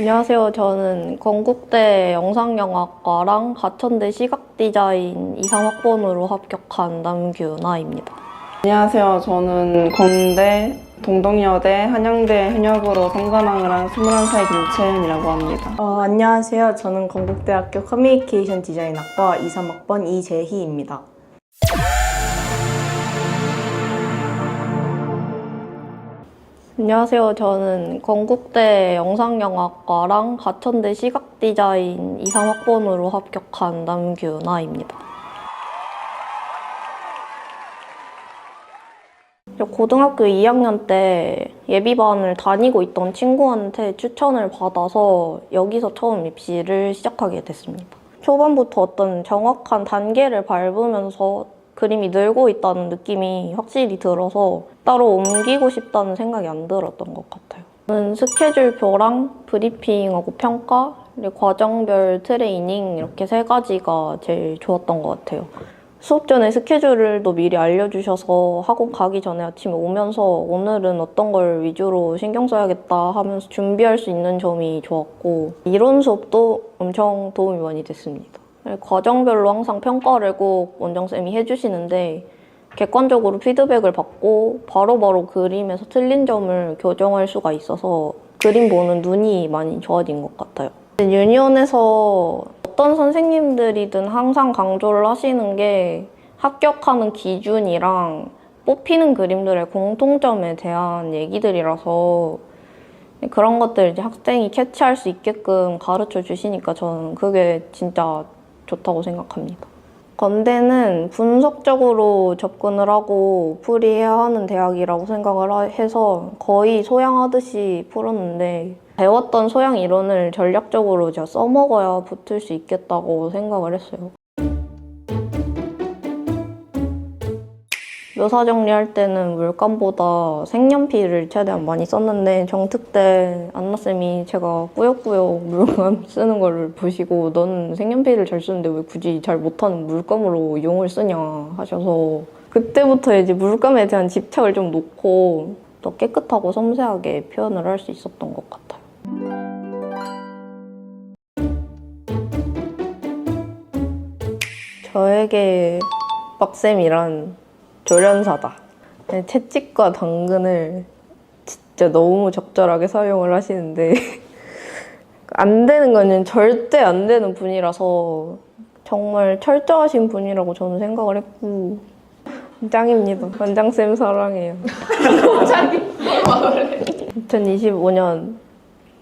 안녕하세요. 저는 건국대 영상영화과랑 가천대 시각디자인 2, 3학번으로 합격한 남규나입니다. 안녕하세요. 저는 건대, 동덕여대, 한양대 현역으로 성관왕을 한 21살 김채은이라고 합니다. 안녕하세요. 저는 건국대학교 커뮤니케이션 디자인학과 2, 3학번 이재희입니다. 안녕하세요. 저는 건국대 영상영화과랑 가천대 시각디자인 2, 3학번으로 합격한 남규나입니다. 고등학교 2학년 때 예비반을 다니고 있던 친구한테 추천을 받아서 여기서 처음 입시를 시작하게 됐습니다. 초반부터 어떤 정확한 단계를 밟으면서 그림이 늘고 있다는 느낌이 확실히 들어서 따로 옮기고 싶다는 생각이 안 들었던 것 같아요. 저는 스케줄표랑 브리핑하고 평가, 그리고 과정별 트레이닝 이렇게 3가지가 제일 좋았던 것 같아요. 수업 전에 스케줄도 미리 알려주셔서 학원 가기 전에 아침에 오면서 오늘은 어떤 걸 위주로 신경 써야겠다 하면서 준비할 수 있는 점이 좋았고, 이론 수업도 엄청 도움이 많이 됐습니다. 과정별로 항상 평가를 꼭 원장쌤이 해주시는데 객관적으로 피드백을 받고 바로바로 그림에서 틀린 점을 교정할 수가 있어서 그림 보는 눈이 많이 좋아진 것 같아요. 유니온에서 어떤 선생님들이든 항상 강조를 하시는 게 합격하는 기준이랑 뽑히는 그림들의 공통점에 대한 얘기들이라서 그런 것들을 이제 학생이 캐치할 수 있게끔 가르쳐 주시니까 저는 그게 진짜 좋다고 생각합니다. 건대는 분석적으로 접근을 하고 풀이해야 하는 대학이라고 생각을 해서 거의 소양하듯이 풀었는데 배웠던 소양 이론을 전략적으로 제가 써먹어야 붙을 수 있겠다고 생각을 했어요. 묘사 정리할 때는 물감보다 색연필을 최대한 많이 썼는데 정특 때 안나쌤이 제가 꾸역꾸역 물감 쓰는 걸 보시고 너는 색연필을 잘 쓰는데 왜 굳이 잘 못하는 물감으로 용을 쓰냐 하셔서 그때부터 이제 물감에 대한 집착을 좀 놓고 더 깨끗하고 섬세하게 표현을 할 수 있었던 것 같아요. 저에게 빡쌤이란 조련사다. 채찍과 당근을 진짜 너무 적절하게 사용을 하시는데 안 되는 거는 절대 안 되는 분이라서 정말 철저하신 분이라고 저는 생각을 했고 짱입니다. 원장쌤 사랑해요. 2025년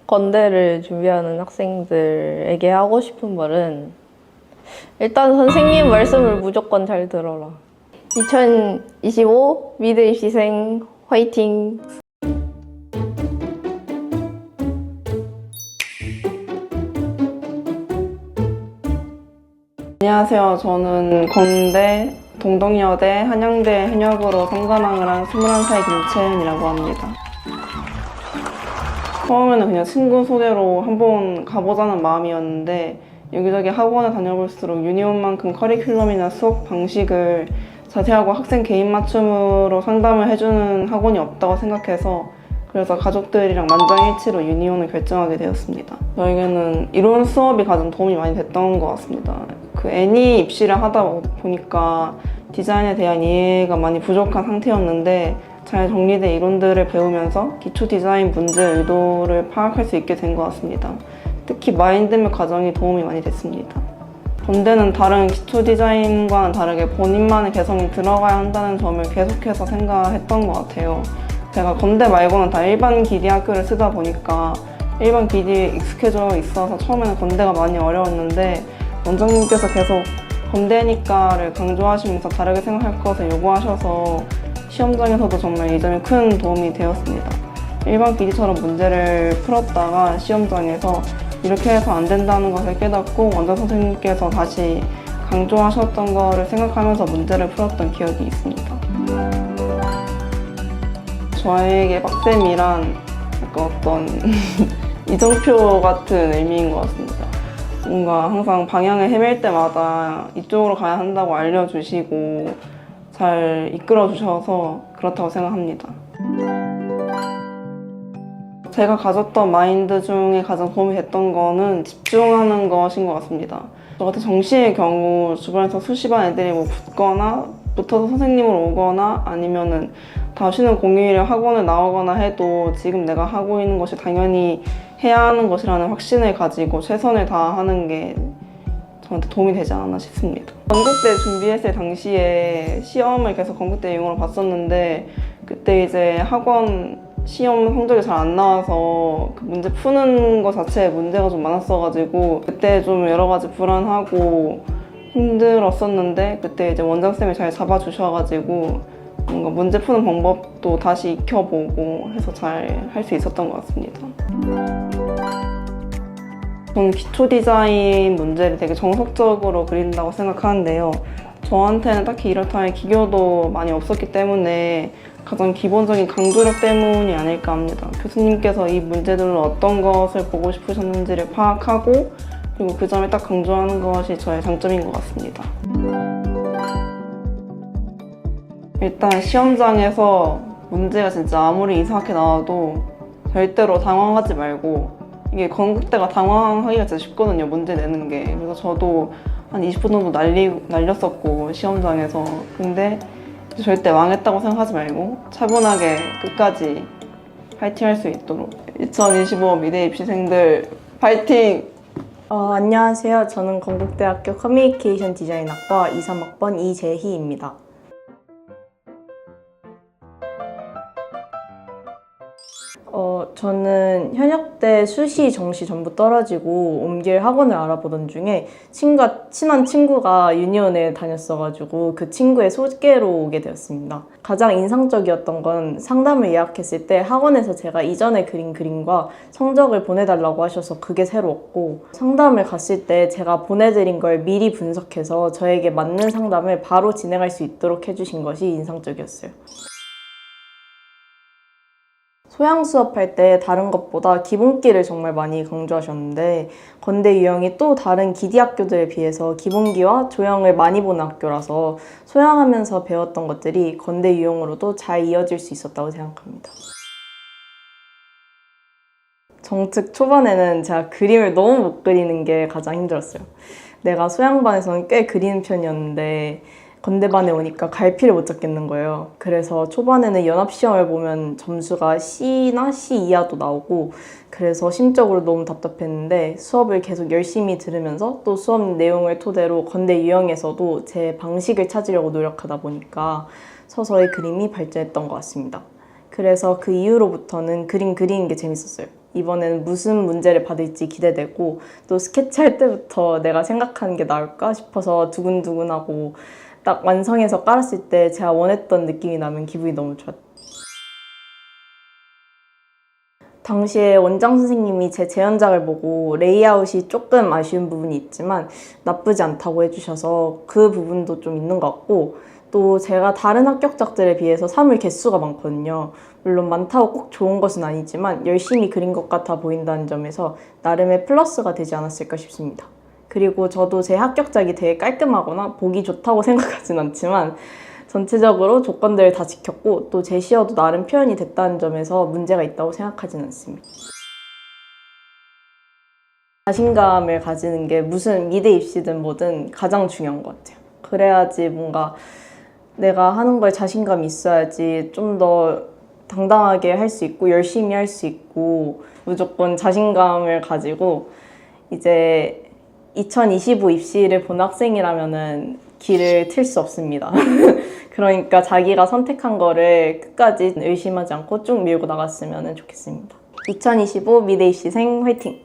건대를 준비하는 학생들에게 하고 싶은 말은 일단 선생님 말씀을 무조건 잘 들어라. 2025 미드 입시생 화이팅! 안녕하세요. 저는 건대, 동덕여대, 한양대 현역으로 성관왕을 한 21살 김채은이라고 합니다. 처음에는 그냥 친구 소개로 한번 가보자는 마음이었는데 여기저기 학원에 다녀볼수록 유니온만큼 커리큘럼이나 수업 방식을 자세하고 학생 개인 맞춤으로 상담을 해주는 학원이 없다고 생각해서 그래서 가족들이랑 만장일치로 유니온을 결정하게 되었습니다. 저에게는 이론 수업이 가장 도움이 많이 됐던 것 같습니다. 애니 입시를 하다 보니까 디자인에 대한 이해가 많이 부족한 상태였는데 잘 정리된 이론들을 배우면서 기초 디자인 문제 의도를 파악할 수 있게 된 것 같습니다. 특히 마인드맵 과정이 도움이 많이 됐습니다. 건대는 다른 기초 디자인과는 다르게 본인만의 개성이 들어가야 한다는 점을 계속해서 생각했던 것 같아요. 제가 건대 말고는 다 일반 기디 학교를 쓰다 보니까 일반 기디에 익숙해져 있어서 처음에는 건대가 많이 어려웠는데 원장님께서 계속 건대니까를 강조하시면서 다르게 생각할 것을 요구하셔서 시험장에서도 정말 이 점이 큰 도움이 되었습니다. 일반 기디처럼 문제를 풀었다가 시험장에서 이렇게 해서 안 된다는 것을 깨닫고 원장 선생님께서 다시 강조하셨던 거를 생각하면서 문제를 풀었던 기억이 있습니다. 저에게 빡쌤이란 약간 어떤 이정표 같은 의미인 것 같습니다. 뭔가 항상 방향을 헤맬 때마다 이쪽으로 가야 한다고 알려주시고 잘 이끌어 주셔서 그렇다고 생각합니다. 제가 가졌던 마인드 중에 가장 도움이 됐던 거는 집중하는 것인 것 같습니다. 저 같은 정시의 경우 주변에서 수시반 애들이 뭐 붙거나 붙어서 선생님으로 오거나 아니면은 다시는 공휴일에 학원을 나오거나 해도 지금 내가 하고 있는 것이 당연히 해야 하는 것이라는 확신을 가지고 최선을 다하는 게 저한테 도움이 되지 않았나 싶습니다. 건국대 준비했을 당시에 시험을 계속 건국대 유형으로 봤었는데 그때 이제 학원 시험 성적이 잘 안 나와서 그 문제 푸는 것 자체에 문제가 좀 많았어가지고 그때 좀 여러 가지 불안하고 힘들었었는데 그때 이제 원장쌤이 잘 잡아주셔가지고 뭔가 문제 푸는 방법도 다시 익혀보고 해서 잘 할 수 있었던 것 같습니다. 저는 기초 디자인 문제를 되게 정석적으로 그린다고 생각하는데요. 저한테는 딱히 이렇다 할 기교도 많이 없었기 때문에 가장 기본적인 강조력 때문이 아닐까 합니다. 교수님께서 이 문제들로 어떤 것을 보고 싶으셨는지를 파악하고 그리고 그 점에 딱 강조하는 것이 저의 장점인 것 같습니다. 일단 시험장에서 문제가 진짜 아무리 이상하게 나와도 절대로 당황하지 말고 이게 건국대가 당황하기가 진짜 쉽거든요, 문제 내는 게. 그래서 저도 한 20분 정도 날렸었고 시험장에서. 근데 절대 망했다고 생각하지 말고 차분하게 끝까지 파이팅 할 수 있도록 2025 미대 입시생들 파이팅! 안녕하세요. 저는 건국대학교 커뮤니케이션 디자인학과 23학번 이재희입니다. 저는 현역 때 수시, 정시 전부 떨어지고 옮길 학원을 알아보던 중에 친한 친구가 유니온에 다녔어가지고 그 친구의 소개로 오게 되었습니다. 가장 인상적이었던 건 상담을 예약했을 때 학원에서 제가 이전에 그린 그림과 성적을 보내달라고 하셔서 그게 새로웠고, 상담을 갔을 때 제가 보내드린 걸 미리 분석해서 저에게 맞는 상담을 바로 진행할 수 있도록 해주신 것이 인상적이었어요. 소양 수업할 때 다른 것보다 기본기를 정말 많이 강조하셨는데 건대 유형이 또 다른 기디 학교들에 비해서 기본기와 조형을 많이 보는 학교라서 소양하면서 배웠던 것들이 건대 유형으로도 잘 이어질 수 있었다고 생각합니다. 정특 초반에는 제가 그림을 너무 못 그리는 게 가장 힘들었어요. 내가 소양반에서는 꽤 그리는 편이었는데 건대반에 오니까 갈피를 못 잡겠는 거예요. 그래서 초반에는 연합시험을 보면 점수가 C나 C 이하도 나오고 그래서 심적으로 너무 답답했는데 수업을 계속 열심히 들으면서 또 수업 내용을 토대로 건대 유형에서도 제 방식을 찾으려고 노력하다 보니까 서서히 그림이 발전했던 것 같습니다. 그래서 그 이후로부터는 그림 그리는 게 재밌었어요. 이번에는 무슨 문제를 받을지 기대되고 또 스케치할 때부터 내가 생각하는 게 나올까 싶어서 두근두근하고 딱 완성해서 깔았을 때 제가 원했던 느낌이 나면 기분이 너무 좋았어요. 당시에 원장 선생님이 제 재현작을 보고 레이아웃이 조금 아쉬운 부분이 있지만 나쁘지 않다고 해주셔서 그 부분도 좀 있는 것 같고, 또 제가 다른 합격작들에 비해서 사물 개수가 많거든요. 물론 많다고 꼭 좋은 것은 아니지만 열심히 그린 것 같아 보인다는 점에서 나름의 플러스가 되지 않았을까 싶습니다. 그리고 저도 제 합격작이 되게 깔끔하거나 보기 좋다고 생각하진 않지만 전체적으로 조건들을 다 지켰고 또 제시어도 나름 표현이 됐다는 점에서 문제가 있다고 생각하진 않습니다. 자신감을 가지는 게 무슨 미대 입시든 뭐든 가장 중요한 것 같아요. 그래야지 뭔가 내가 하는 거에 자신감이 있어야지 좀 더 당당하게 할 수 있고 열심히 할 수 있고, 무조건 자신감을 가지고 이제 2025 입시를 본 학생이라면은 길을 틀 수 없습니다. 그러니까 자기가 선택한 거를 끝까지 의심하지 않고 쭉 밀고 나갔으면 좋겠습니다. 2025 미대 입시생 화이팅!